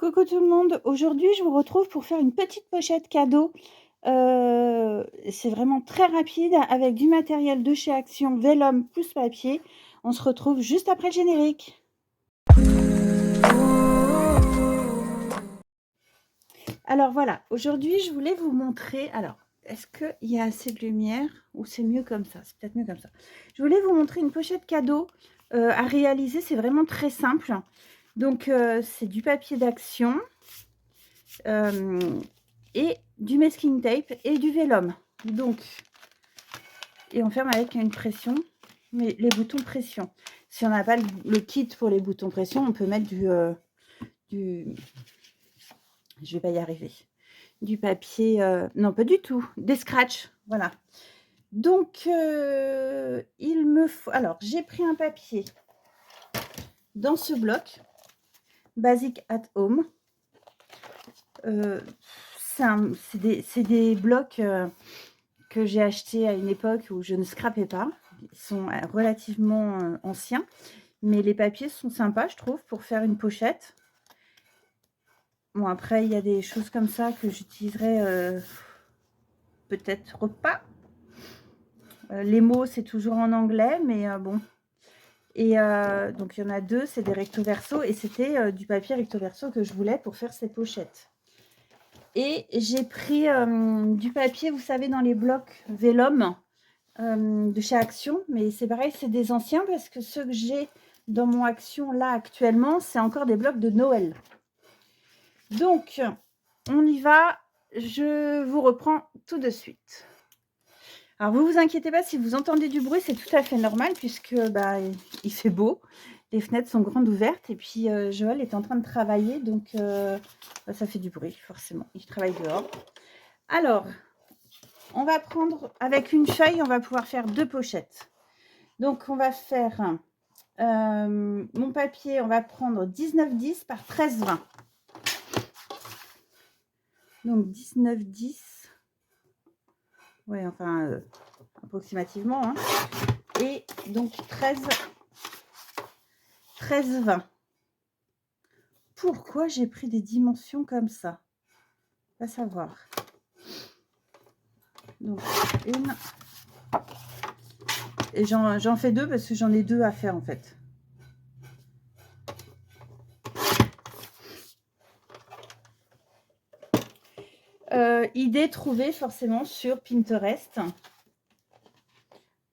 Coucou tout le monde, aujourd'hui je vous retrouve pour faire une petite pochette cadeau. C'est vraiment très rapide avec du matériel de chez Action, vélum plus papier. On se retrouve juste après le générique. Alors voilà, aujourd'hui je voulais vous montrer, alors est-ce qu'il y a assez de lumière ou c'est mieux comme ça? C'est peut-être mieux comme ça. Je voulais vous montrer une pochette cadeau à réaliser, c'est vraiment très simple. Donc c'est du papier d'Action. Et du masking tape et du vélum. Donc, et on ferme avec une pression, mais les boutons pression. Si on n'a pas le kit pour les boutons pression, on peut mettre je vais pas y arriver, du papier, non pas du tout, des scratchs, voilà. Donc, il me faut, alors j'ai pris un papier dans ce bloc, Basic at Home. C'est des blocs que j'ai acheté à une époque où je ne scrapais pas. Ils sont relativement anciens, mais les papiers sont sympas, je trouve, pour faire une pochette. Bon, après, il y a des choses comme ça que j'utiliserai peut-être pas. Les mots, c'est toujours en anglais, mais bon. Et donc, il y en a deux, c'est des recto verso, et c'était du papier recto verso que je voulais pour faire ces pochettes. Et j'ai pris du papier, vous savez, dans les blocs vélum de chez Action. Mais c'est pareil, c'est des anciens parce que ceux que j'ai dans mon Action là actuellement, c'est encore des blocs de Noël. Donc, on y va. Je vous reprends tout de suite. Alors, vous inquiétez pas si vous entendez du bruit, c'est tout à fait normal puisque il fait beau. Les fenêtres sont grandes ouvertes et puis Joël est en train de travailler, donc ça fait du bruit forcément. Il travaille dehors. Alors, on va prendre avec une feuille, on va pouvoir faire deux pochettes. Donc, on va faire mon papier, on va prendre 19,10 par 13,20. Donc, 19,10. Ouais, enfin, approximativement. Hein. Et donc, 13,20. Pourquoi j'ai pris des dimensions comme ça? Va savoir. Donc, une. Et j'en fais deux parce que j'en ai deux à faire en fait. Idée trouvée forcément sur Pinterest.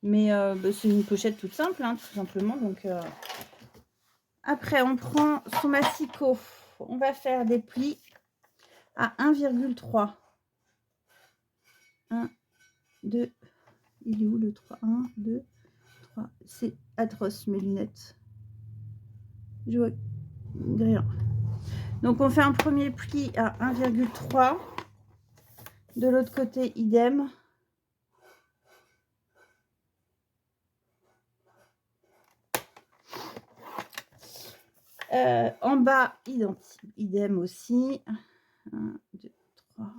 Mais c'est une pochette toute simple, hein, tout simplement. Donc, après, on prend son massicot. On va faire des plis à 1,3. 1, 2, il est où le 3? 1, 2, 3. C'est atroce mes lunettes. Je vois rien. Donc, on fait un premier pli à 1,3. De l'autre côté, idem. En bas, idem aussi. 1, 2, 3.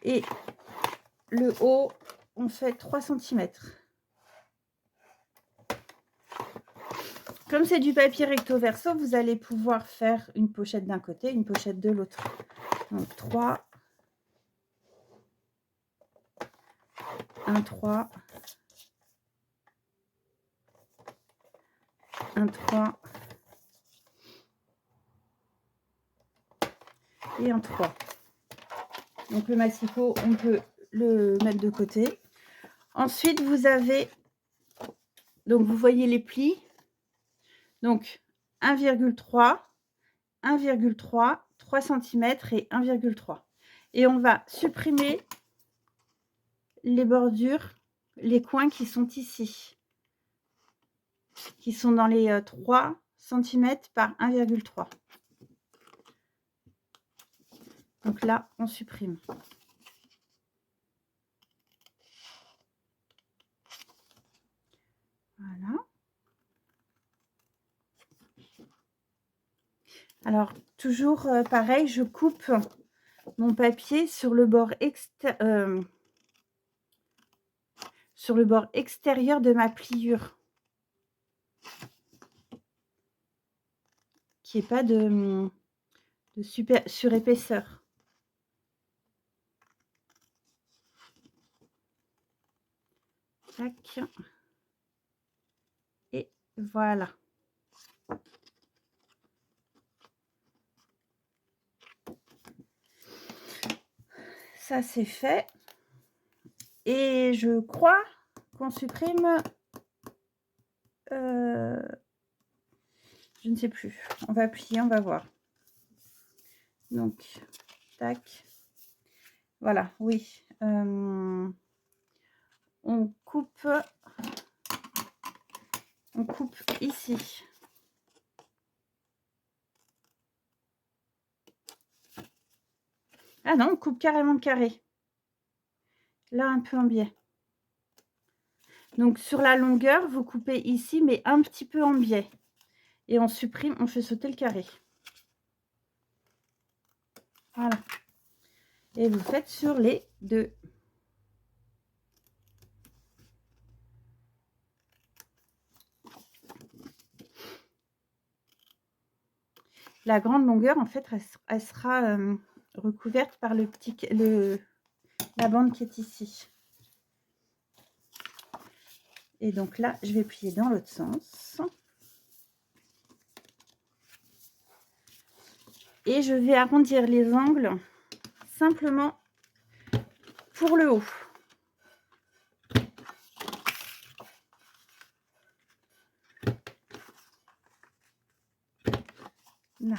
Et le haut, on fait 3 cm. Comme c'est du papier recto verso, vous allez pouvoir faire une pochette d'un côté, une pochette de l'autre. Donc 3, 1, 3, 1, 3 et un 3. Donc le massicot, on peut le mettre de côté. Ensuite, vous avez, donc vous voyez les plis. Donc 1,3, 1,3, 3 cm et 1,3. Et on va supprimer les bordures, les coins qui sont ici, qui sont dans les 3 cm par 1,3. Donc là, on supprime. Voilà. Alors, toujours pareil, je coupe mon papier sur le bord extérieur de ma pliure. Qu'il n'y ait pas de de surépaisseur. Tac. Et voilà. Ça, c'est fait. Et je crois qu'on supprime... je ne sais plus. On va plier, on va voir. Donc, tac. Voilà, oui. On coupe ici. Ah non, on coupe carrément le carré. Là, un peu en biais. Donc, sur la longueur, vous coupez ici, mais un petit peu en biais. Et on supprime, on fait sauter le carré. Voilà. Et vous faites sur les deux. La grande longueur, en fait, elle sera recouverte par la bande qui est ici. Et donc là, je vais plier dans l'autre sens. Et je vais arrondir les angles simplement pour le haut. Là.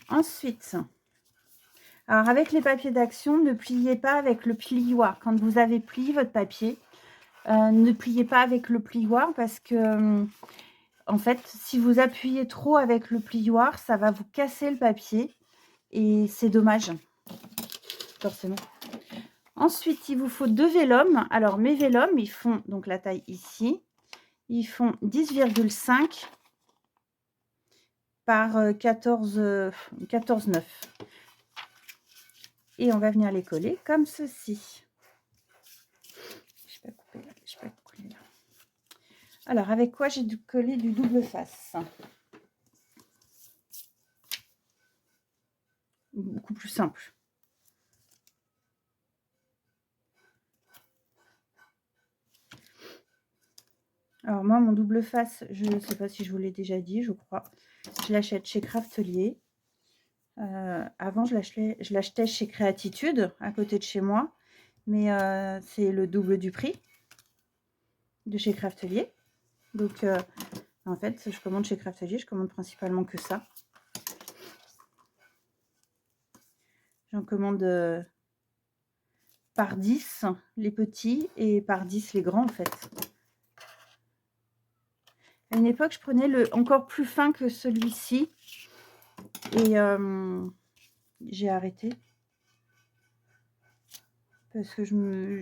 Ensuite, alors avec les papiers d'action, ne pliez pas avec le plioir. Quand vous avez plié votre papier, ne pliez pas avec le plioir parce que, en fait, si vous appuyez trop avec le plioir, ça va vous casser le papier et c'est dommage, forcément. Ensuite, il vous faut 2 vélums. Alors, mes vélums, ils font donc la taille ici. Ils font 10,5 par 14,9. Et on va venir les coller comme ceci. Je ne vais pas couper là. Je vais pas coller là. Alors, avec quoi j'ai dû coller du double face? Beaucoup plus simple. Alors moi, mon double face, je ne sais pas si je vous l'ai déjà dit, je crois. Je l'achète chez Craftelier. Avant, je l'achetais chez Créatitude, à côté de chez moi. Mais c'est le double du prix de chez Craftelier. Donc, en fait, je commande chez Craftelier, je commande principalement que ça. J'en commande par 10 les petits et par 10 les grands, en fait. À une époque, je prenais le encore plus fin que celui-ci. Et j'ai arrêté. Parce que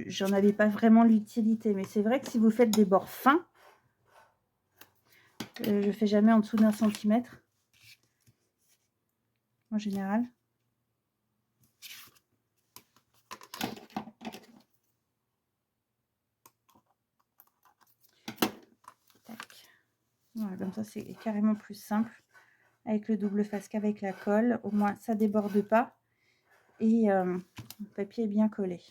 j'en avais pas vraiment l'utilité. Mais c'est vrai que si vous faites des bords fins, je fais jamais en dessous d'1 centimètre. En général. Tac. Voilà, comme ça, c'est carrément plus simple. Avec le double face qu'avec la colle. Au moins, ça déborde pas. Et le papier est bien collé.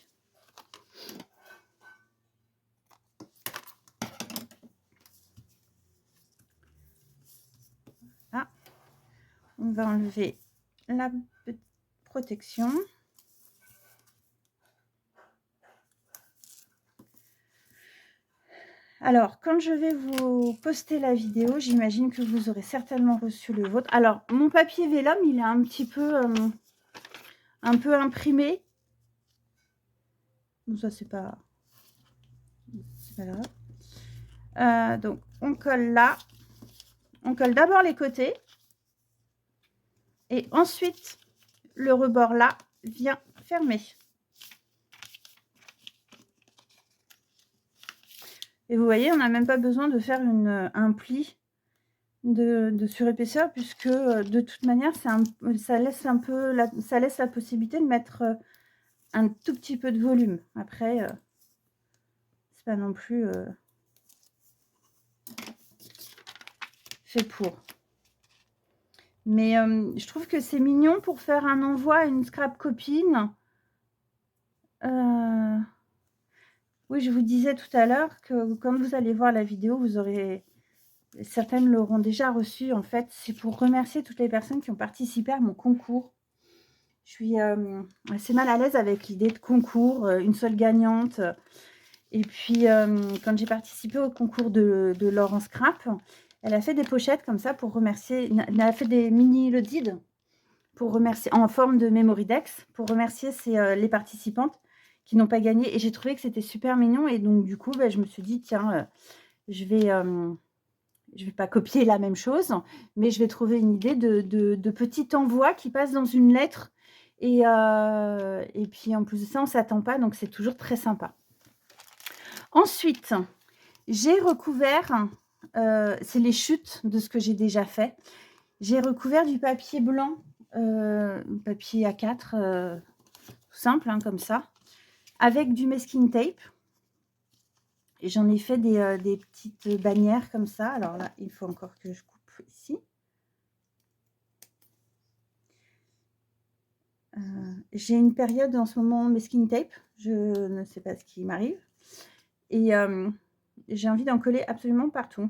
Ah, on va enlever la petite protection. Alors, quand je vais vous poster la vidéo, j'imagine que vous aurez certainement reçu le vôtre. Alors, mon papier vélum, il est un petit peu imprimé. Donc ça, c'est pas grave. Donc, on colle là. On colle d'abord les côtés. Et ensuite, le rebord là vient fermer. Et vous voyez, on n'a même pas besoin de faire un pli de surépaisseur puisque de toute manière, ça laisse la possibilité de mettre un tout petit peu de volume. Après, c'est pas non plus fait pour. Mais je trouve que c'est mignon pour faire un envoi à une scrap copine. Oui, je vous disais tout à l'heure que quand vous allez voir la vidéo, vous aurez certaines l'auront déjà reçue. En fait, c'est pour remercier toutes les personnes qui ont participé à mon concours. Je suis assez mal à l'aise avec l'idée de concours, une seule gagnante. Et puis, quand j'ai participé au concours de Laurence Scrap, elle a fait des pochettes comme ça pour remercier. Elle a fait des mini Lodid pour remercier en forme de Memory Dex pour remercier les participantes qui n'ont pas gagné. Et j'ai trouvé que c'était super mignon. Et donc, du coup, bah, je me suis dit, tiens, je vais pas copier la même chose, mais je vais trouver une idée de petit envoi qui passe dans une lettre. Et puis, en plus de ça, on ne s'attend pas, donc c'est toujours très sympa. Ensuite, j'ai recouvert, c'est les chutes de ce que j'ai déjà fait. J'ai recouvert du papier blanc, papier A4, tout simple, hein, comme ça, avec du masking tape. Et j'en ai fait des petites bannières comme ça. Alors là, il faut encore que je coupe ici. J'ai une période en ce moment masking tape. Je ne sais pas ce qui m'arrive. Et j'ai envie d'en coller absolument partout.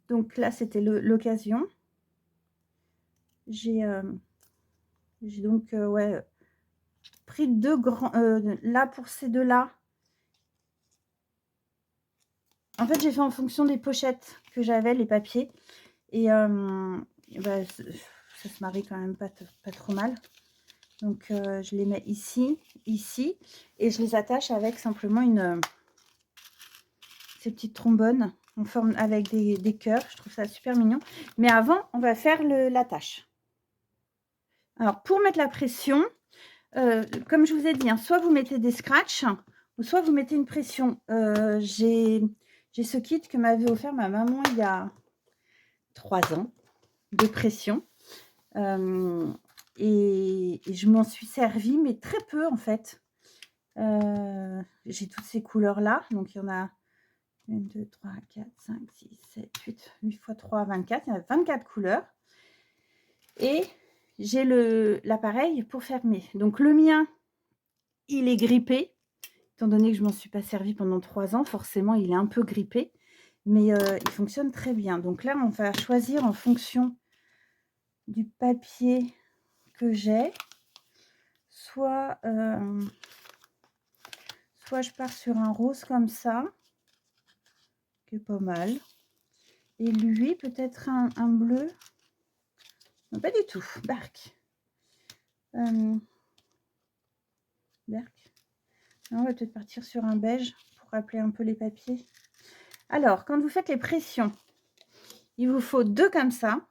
Donc là, c'était l'occasion. J'ai donc ouais, pris 2 grands... là, pour ces deux-là, en fait, j'ai fait en fonction des pochettes que j'avais, les papiers. Et bah, ça se marie quand même pas trop mal. Donc, je les mets ici, ici. Et je les attache avec simplement ces petites trombones en forme avec des cœurs. Je trouve ça super mignon. Mais avant, on va faire l'attache. Alors, pour mettre la pression, comme je vous ai dit, hein, soit vous mettez des scratchs, ou soit vous mettez une pression. J'ai ce kit que m'avait offert ma maman il y a 3 ans, de pression. Et je m'en suis servie, mais très peu en fait. J'ai toutes ces couleurs-là. Donc, il y en a 1, 2, 3, 4, 5, 6, 7, 8. 8 x 3, 24. Il y en a 24 couleurs. Et j'ai l'appareil pour fermer. Donc, le mien, il est grippé. Étant donné que je m'en suis pas servi pendant 3 ans, forcément, il est un peu grippé. Mais il fonctionne très bien. Donc là, on va choisir en fonction du papier que j'ai. Soit je pars sur un rose comme ça, qui est pas mal. Et lui, peut-être un bleu. Non, pas du tout. Bark. Berk. Non, on va peut-être partir sur un beige pour rappeler un peu les papiers. Alors, quand vous faites les pressions, il vous faut 2 comme ça.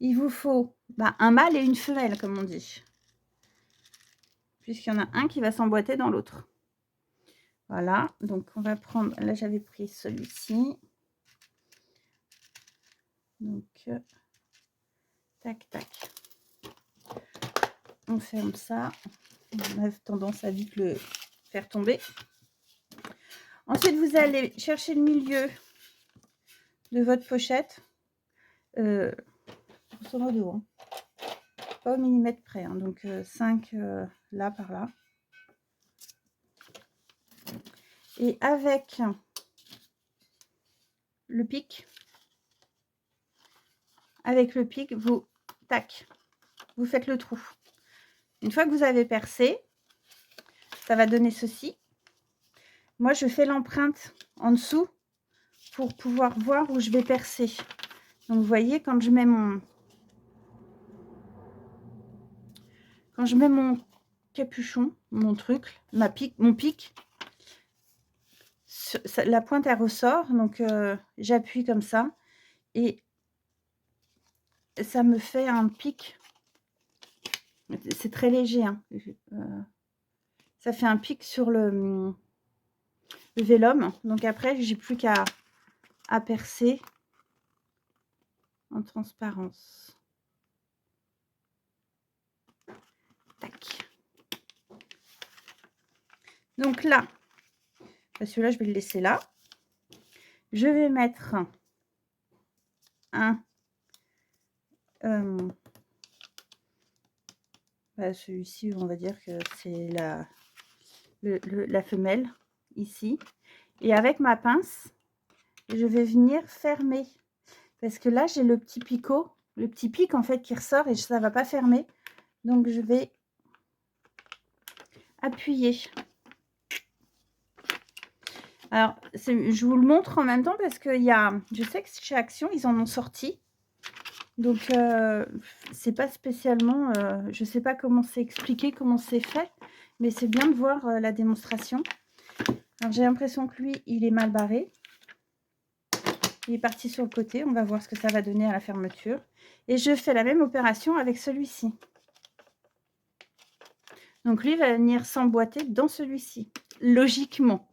Il vous faut un mâle et une femelle, comme on dit. Puisqu'il y en a un qui va s'emboîter dans l'autre. Voilà, donc on va prendre... Là, j'avais pris celui-ci. Donc, tac, tac. On ferme ça. On a tendance à vite le faire tomber. Ensuite, vous allez chercher le milieu de votre pochette. Grosso modo, hein. Pas au millimètre près. Hein. Donc, 5 là, par là. Et avec le pic, vous, tac, vous faites le trou. Une fois que vous avez percé, ça va donner ceci. Moi, je fais l'empreinte en dessous pour pouvoir voir où je vais percer. Donc, vous voyez, quand je mets mon capuchon, mon truc, mon pic, la pointe, elle ressort. Donc, j'appuie comme ça et ça me fait un pic. C'est très léger. Hein. Ça fait un pic sur le vélum. Donc, après, j'ai plus qu'à percer en transparence. Tac. Donc là, celui-là, je vais le laisser là. Je vais mettre un. Celui-ci, on va dire que c'est la femelle, ici. Et avec ma pince, je vais venir fermer. Parce que là, j'ai le petit picot, le petit pic, en fait, qui ressort et ça ne va pas fermer. Donc, je vais appuyer. Alors, je vous le montre en même temps parce que je sais que chez Action, ils en ont sorti. Donc, c'est pas spécialement... je sais pas comment c'est expliqué, comment c'est fait. Mais c'est bien de voir la démonstration. Alors, j'ai l'impression que lui, il est mal barré. Il est parti sur le côté. On va voir ce que ça va donner à la fermeture. Et je fais la même opération avec celui-ci. Donc, lui va venir s'emboîter dans celui-ci. Logiquement,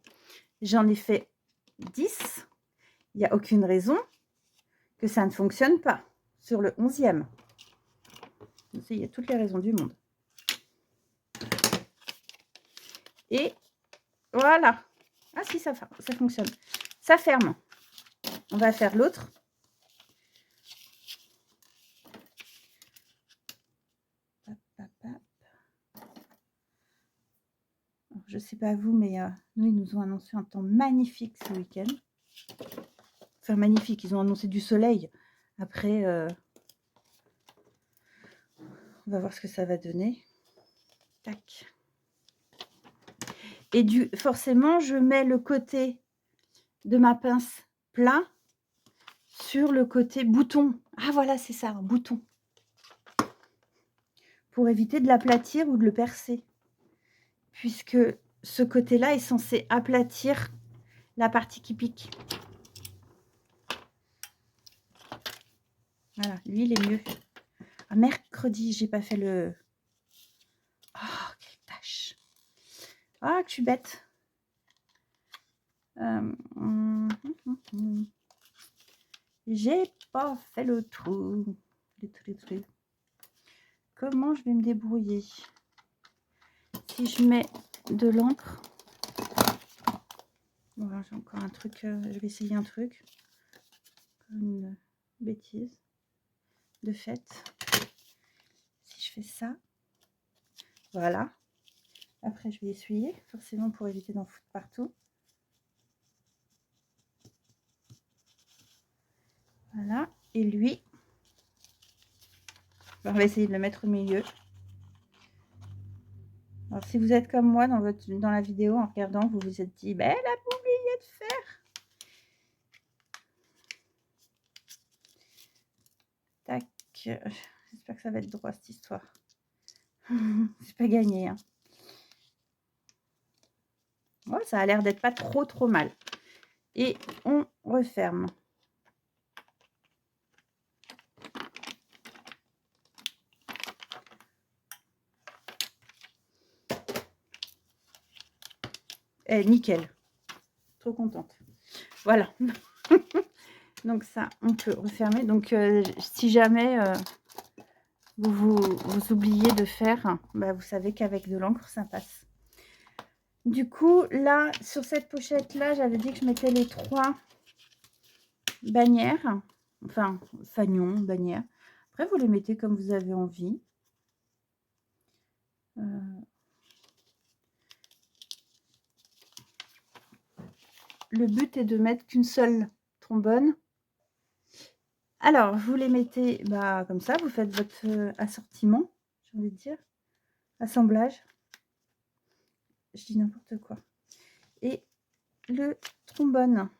j'en ai fait 10. Il n'y a aucune raison que ça ne fonctionne pas sur le 11e. Il y a toutes les raisons du monde. Et voilà. Ah si, ça fonctionne. Ça ferme. On va faire l'autre. Je ne sais pas vous, mais nous, ils nous ont annoncé un temps magnifique ce week-end. Enfin, magnifique. Ils ont annoncé du soleil. Après, on va voir ce que ça va donner. Tac. Et forcément, je mets le côté de ma pince plat sur le côté bouton. Ah voilà, c'est ça, un bouton. Pour éviter de l'aplatir ou de le percer. Puisque ce côté-là est censé aplatir la partie qui pique. Voilà, lui, il est mieux. Ah, mercredi, j'ai pas fait le... Oh, quelle tâche. Ah, que je suis bête. J'ai pas fait le trou. Comment je vais me débrouiller? Si je mets de l'encre... Voilà, j'ai encore un truc. Je vais essayer un truc. Une bêtise. De fait. Si je fais ça. Voilà. Après, je vais essuyer, forcément, pour éviter d'en foutre partout. Voilà. Et lui, on va essayer de le mettre au milieu. Alors, si vous êtes comme moi dans la vidéo, en regardant, vous vous êtes dit, ben, elle a oublié de faire. Tac. J'espère que ça va être droit, cette histoire. C'est pas gagné. Hein. Ouais, ça a l'air d'être pas trop mal. Et on referme. Eh, nickel. Trop contente. Voilà. Donc ça, on peut refermer. Donc si jamais vous oubliez de faire, bah, vous savez qu'avec de l'encre, ça passe. Du coup, là, sur cette pochette-là, j'avais dit que je mettais les 3 bannières. Enfin, fanions, bannières. Après, vous les mettez comme vous avez envie. Le but est de mettre qu'une seule trombone. Alors, vous les mettez comme ça. Vous faites votre assortiment, j'ai envie de dire. Assemblage. Je dis n'importe quoi. Et le trombone.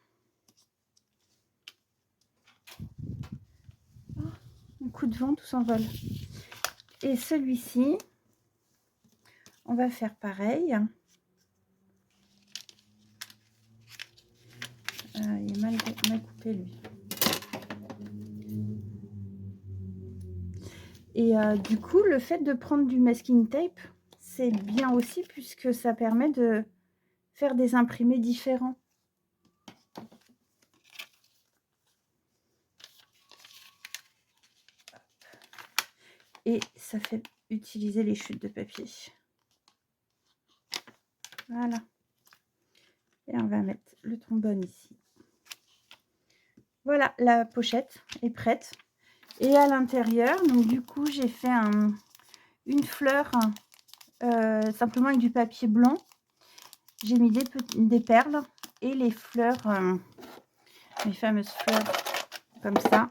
Oh, un coup de vent, tout s'envole. Et celui-ci, on va faire pareil. Il est mal coupé, lui. Et du coup, le fait de prendre du masking tape, c'est bien aussi puisque ça permet de faire des imprimés différents. Et ça fait utiliser les chutes de papier. Voilà. Et on va mettre le trombone ici. Voilà, la pochette est prête et à l'intérieur, donc du coup, j'ai fait une fleur, simplement avec du papier blanc. J'ai mis des perles et les fleurs, les fameuses fleurs comme ça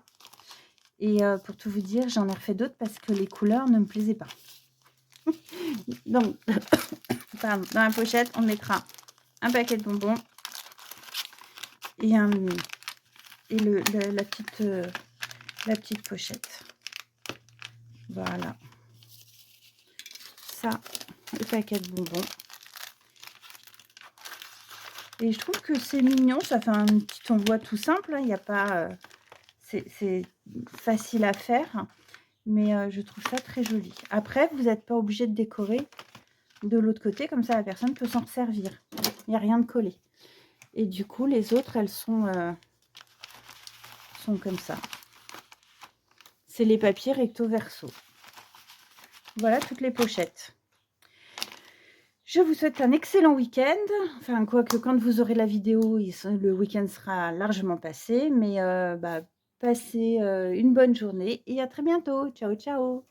et pour tout vous dire, j'en ai refait d'autres parce que les couleurs ne me plaisaient pas. Donc pardon, dans la pochette, on mettra un paquet de bonbons et la petite pochette. Voilà. Ça, le paquet de bonbons. Et je trouve que c'est mignon, ça fait un petit envoi tout simple, hein, il y a pas, c'est facile à faire, mais je trouve ça très joli. Après, vous n'êtes pas obligé de décorer de l'autre côté, comme ça la personne peut s'en servir. Il y a rien de collé. Et du coup, les autres, elles sont comme ça. C'est les papiers recto verso. Voilà toutes les pochettes. Je vous souhaite un excellent week-end. Enfin, quoique quand vous aurez la vidéo, le week-end sera largement passé. Mais passez une bonne journée et à très bientôt. Ciao, ciao.